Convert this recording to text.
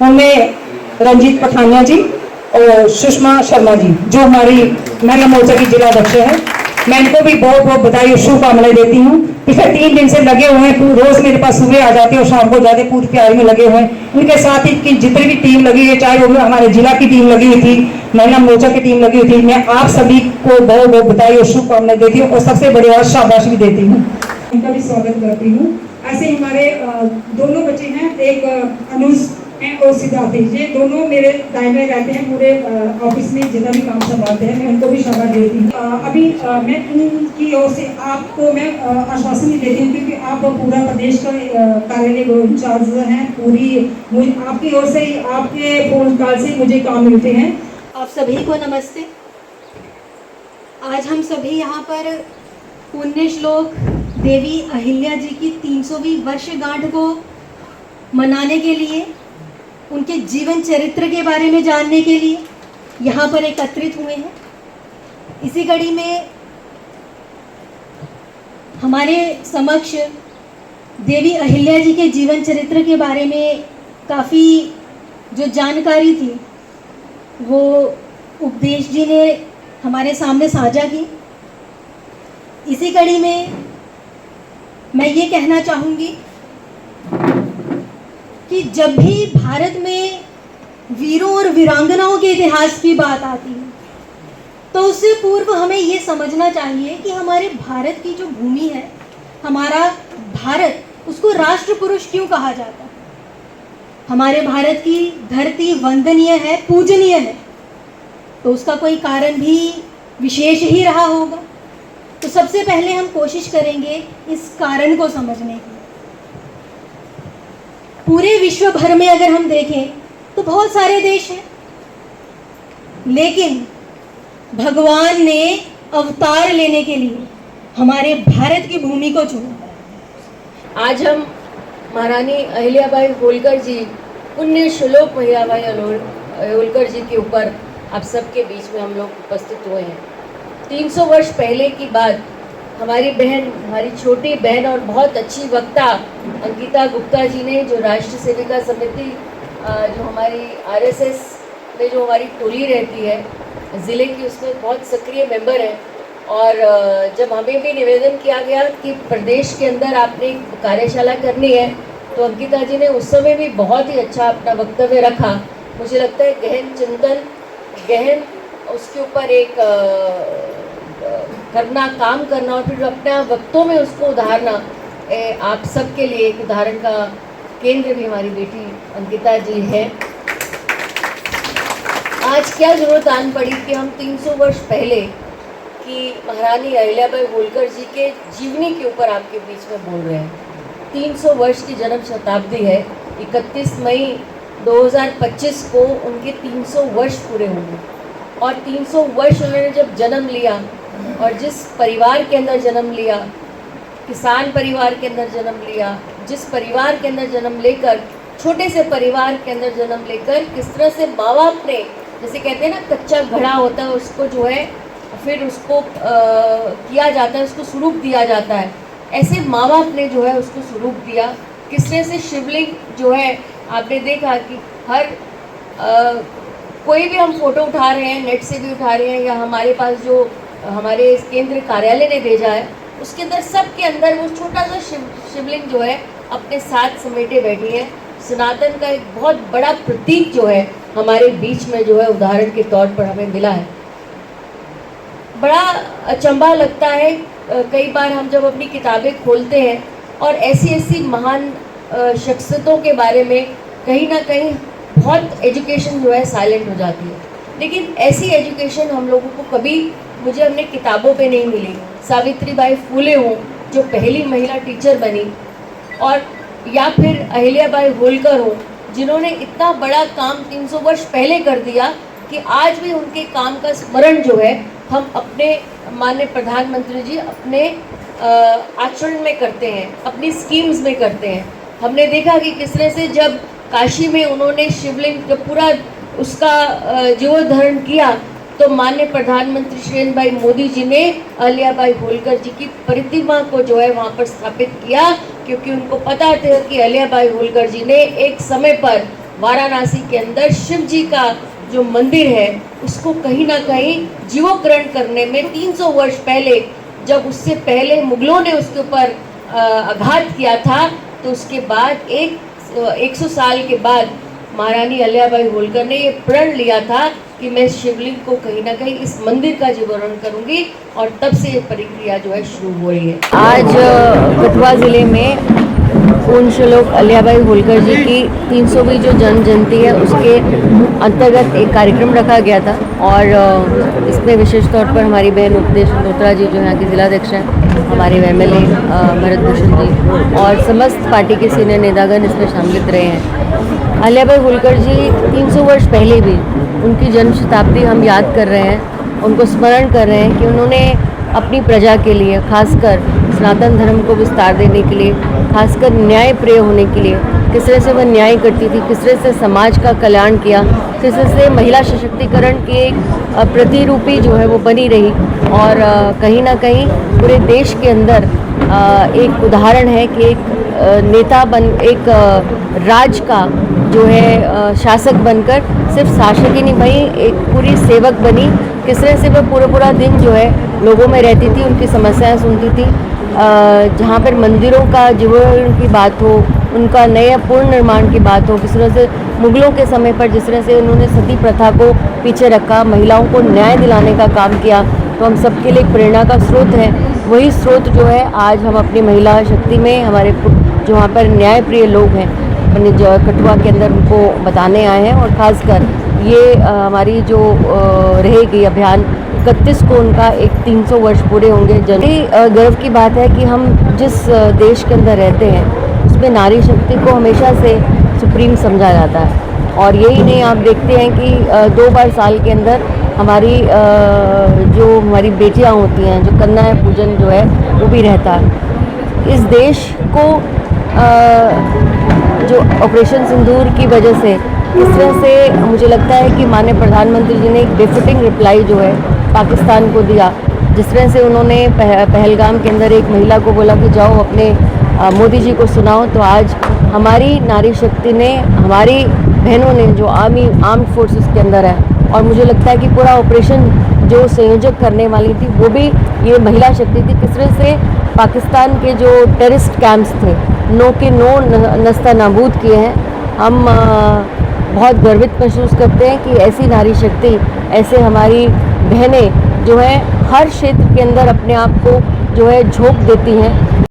उनमें रंजीत पठानिया जी और सुषमा शर्मा जी जो हमारी महिला मोर्चा की जिला अध्यक्ष है। मैं इनको भी बहुत बहुत बधाई और शुभकामनाएं देती हूँ। पिछले 3 दिन से लगे हुए हैं, रोज मेरे पास सुबह आ जाते हैं और शाम को जाते, पूरी तैयारी में लगे हुए हैं। उनके साथ ही की जितनी भी टीम लगी है, चाहे वो हमारे जिला की टीम लगी हुई थी, महिला मोर्चा की टीम लगी हुई थी, मैं आप सभी को बहुत बहुत बधाई और शुभकामनाएं देती हूँ और सबसे बड़ी बात शाबाशी भी देती हूँ। उनका भी स्वागत करती हूँ। ऐसे ही हमारे दोनों बच्चे हैं, एक अनुज हैं और सिद्धार्थ, ये दोनों मेरे दायमे रहते हैं, पूरे ऑफिस में जितना भी काम संभालते हैं, मैं उनको भी शाबाश देती हूँ। अभी मैं इनकी ओर से आपको मैं आश्वासन नहीं देती हूँ क्योंकि आप पूरा प्रदेश का कार्यालय इंचार्ज हैं, पूरी आपकी ओर से आपके फोन कॉल से मुझे काम मिलते हैं। आप सभी को नमस्ते। आज हम सभी यहाँ पर पुण्य श्लोक देवी अहिल्या जी की 300वीं वर्षगांठ को मनाने के लिए, उनके जीवन चरित्र के बारे में जानने के लिए यहाँ पर एकत्रित हुए हैं। इसी कड़ी में हमारे समक्ष देवी अहिल्या जी के जीवन चरित्र के बारे में काफ़ी जो जानकारी थी वो उपदेश जी ने हमारे सामने साझा की। इसी कड़ी में मैं ये कहना चाहूँगी कि जब भी भारत में वीरों और वीरांगनाओं के इतिहास की बात आती है तो उससे पूर्व हमें ये समझना चाहिए कि हमारे भारत की जो भूमि है, हमारा भारत, उसको राष्ट्र पुरुष क्यों कहा जाता है। हमारे भारत की धरती वंदनीय है, पूजनीय है, तो उसका कोई कारण भी विशेष ही रहा होगा। तो सबसे पहले हम कोशिश करेंगे इस कारण को समझने की। पूरे विश्व भर में अगर हम देखें तो बहुत सारे देश हैं, लेकिन भगवान ने अवतार लेने के लिए हमारे भारत की भूमि को चुना। आज हम महारानी अहिल्याबाई होलकर जी, पुण्य श्लोक अहिल्याबाई होलकर जी के ऊपर आप सबके बीच में हम लोग उपस्थित हुए हैं। 300 वर्ष पहले की बात हमारी बहन, हमारी छोटी बहन और बहुत अच्छी वक्ता अंकिता गुप्ता जी ने, जो राष्ट्र सेविका समिति जो हमारी आरएसएस में जो हमारी टोली रहती है ज़िले की, उसमें बहुत सक्रिय मेंबर हैं। और जब हमें भी निवेदन किया गया कि प्रदेश के अंदर आपने कार्यशाला करनी है, तो अंकिता जी ने उस समय भी बहुत ही अच्छा अपना वक्तव्य रखा। मुझे लगता है गहन चिंतन, गहन उसके ऊपर एक काम करना और फिर अपने वक्तों में उसको उधारना, आप सबके लिए एक उदाहरण का केंद्र भी हमारी बेटी अंकिता जी है। आज क्या जरूरत आन पड़ी कि हम 300 वर्ष पहले की महारानी अहिल्याबाई होलकर जी के जीवनी के ऊपर आपके बीच में बोल रहे हैं। 300 वर्ष की जन्म शताब्दी है। 31 मई 2025 को उनके 300 वर्ष पूरे होंगे और 300 वर्ष उन्होंने जब जन्म लिया और जिस परिवार के अंदर जन्म लिया, किसान परिवार के अंदर जन्म लिया, जिस परिवार के अंदर जन्म लेकर, छोटे से परिवार के अंदर जन्म लेकर किस तरह से माँ बाप ने, जैसे कहते हैं ना कच्चा घड़ा होता है उसको जो है फिर उसको किया जाता है, उसको स्वरूप दिया जाता है, ऐसे माँ बाप ने जो है उसको स्वरूप दिया। किस तरह से शिवलिंग जो है आपने देखा कि हर कोई भी हम फोटो उठा रहे हैं, नेट से भी उठा रहे हैं, या हमारे पास जो हमारे केंद्र कार्यालय ने भेजा है उसके अंदर, सब के अंदर वो छोटा सा शिवलिंग जो है अपने साथ समेटे बैठी है। सनातन का एक बहुत बड़ा प्रतीक जो है हमारे बीच में जो है उदाहरण के तौर पर हमें मिला है। बड़ा अचंभा लगता है कई बार हम जब अपनी किताबें खोलते हैं और ऐसी ऐसी महान शख्सियतों के बारे में कहीं ना कहीं बहुत एजुकेशन जो है साइलेंट हो जाती है, लेकिन ऐसी एजुकेशन हम लोगों को कभी, मुझे अपने किताबों पे नहीं मिली। सावित्रीबाई फुले हों जो पहली महिला टीचर बनी, और या फिर अहिल्याबाई होलकर हो जिन्होंने इतना बड़ा काम 300 वर्ष पहले कर दिया कि आज भी उनके काम का स्मरण जो है हम अपने माननीय प्रधानमंत्री जी अपने आचरण में करते हैं, अपनी स्कीम्स में करते हैं। हमने देखा कि किस तरह से जब काशी में उन्होंने शिवलिंग जब पूरा उसका जीर्णोद्धारण किया, तो माननीय प्रधानमंत्री श्री भाई मोदी जी ने अहिल्याबाई होलकर जी की प्रतिमा को जो है वहाँ पर स्थापित किया, क्योंकि उनको पता था कि अहिल्याबाई होलकर जी ने एक समय पर वाराणसी के अंदर शिव जी का जो मंदिर है उसको कहीं ना कहीं जीवोकरण करने में 300 वर्ष पहले, जब उससे पहले मुगलों ने उसके ऊपर आघात किया था, तो उसके बाद 100 साल के बाद महारानी अहिल्याबाई होलकर ने ये प्रण लिया था कि मैं शिवलिंग को कहीं ना कहीं इस मंदिर का जीवोकरण करूंगी, और तब से ये प्रक्रिया जो है शुरू हो रही है। आज कठुआ ज़िले में पूर्ण श्लोक अहिल्याबाई होलकर जी की 300वीं जो जन्म जयंती है उसके अंतर्गत एक कार्यक्रम रखा गया था, और इसमें विशेष तौर पर हमारी बहन उपदेश डोत्रा जी जो यहाँ की जिलाध्यक्ष हैं, हमारे MLA भरत भूषण जी और समस्त पार्टी के सीनियर नेतागण इसमें शामिल रहे हैं। अहिल्याबाई होलकर जी 300 वर्ष पहले भी उनकी जन्म शताब्दी हम याद कर रहे हैं, उनको स्मरण कर रहे हैं कि उन्होंने अपनी प्रजा के लिए, खासकर सनातन धर्म को विस्तार देने के लिए, खासकर न्याय प्रिय होने के लिए, किस तरह से वह न्याय करती थी, किस तरह से समाज का कल्याण किया, किस तरह से महिला सशक्तिकरण की एक प्रतिरूपी जो है वो बनी रही, और कहीं ना कहीं पूरे देश के अंदर एक उदाहरण है कि एक राज का जो है शासक बनकर सिर्फ शासक ही नहीं बनी, एक पूरी सेवक बनी। किस तरह से वह पूरा दिन जो है लोगों में रहती थी, उनकी समस्याएं सुनती थी, जहाँ पर मंदिरों का जीवोकरण की बात हो, उनका नया पूर्ण निर्माण की बात हो, किस तरह से मुगलों के समय पर जिस तरह से उन्होंने सती प्रथा को पीछे रखा, महिलाओं को न्याय दिलाने का काम किया, तो हम सबके लिए एक प्रेरणा का स्रोत है। वही स्रोत जो है आज हम अपनी महिला शक्ति में, हमारे जो वहाँ पर न्याय प्रिय लोग हैं अपने जो कठुआ के अंदर, उनको बताने आए हैं। और ख़ासकर ये हमारी जो रहेगी अभियान 31 को उनका एक 300 वर्ष पूरे होंगे। गर्व की बात है कि हम जिस देश के अंदर रहते हैं उसमें नारी शक्ति को हमेशा से सुप्रीम समझा जाता है, और यही नहीं, आप देखते हैं कि 2 बार साल के अंदर हमारी जो हमारी बेटियां होती हैं, जो कन्या पूजन जो है वो भी रहता है। इस देश को जो ऑपरेशन सिंदूर की वजह से इस तरह से मुझे लगता है कि माननीय प्रधानमंत्री जी ने एक बेफिटिंग रिप्लाई जो है पाकिस्तान को दिया, जिस तरह से उन्होंने पहलगाम के अंदर एक महिला को बोला कि जाओ अपने मोदी जी को सुनाओ, तो आज हमारी नारी शक्ति ने, हमारी बहनों ने जो आर्म्ड फोर्सेस के अंदर है, और मुझे लगता है कि पूरा ऑपरेशन जो संयोजक करने वाली थी वो भी ये महिला शक्ति थी। किस तरह से पाकिस्तान के जो टेररिस्ट कैंप्स थे नो नस्ता नाबूद किए हैं। हम बहुत गर्वित महसूस करते हैं कि ऐसी नारी शक्ति, ऐसे हमारी बहनें जो हैं हर क्षेत्र के अंदर अपने आप को जो है झोंक देती हैं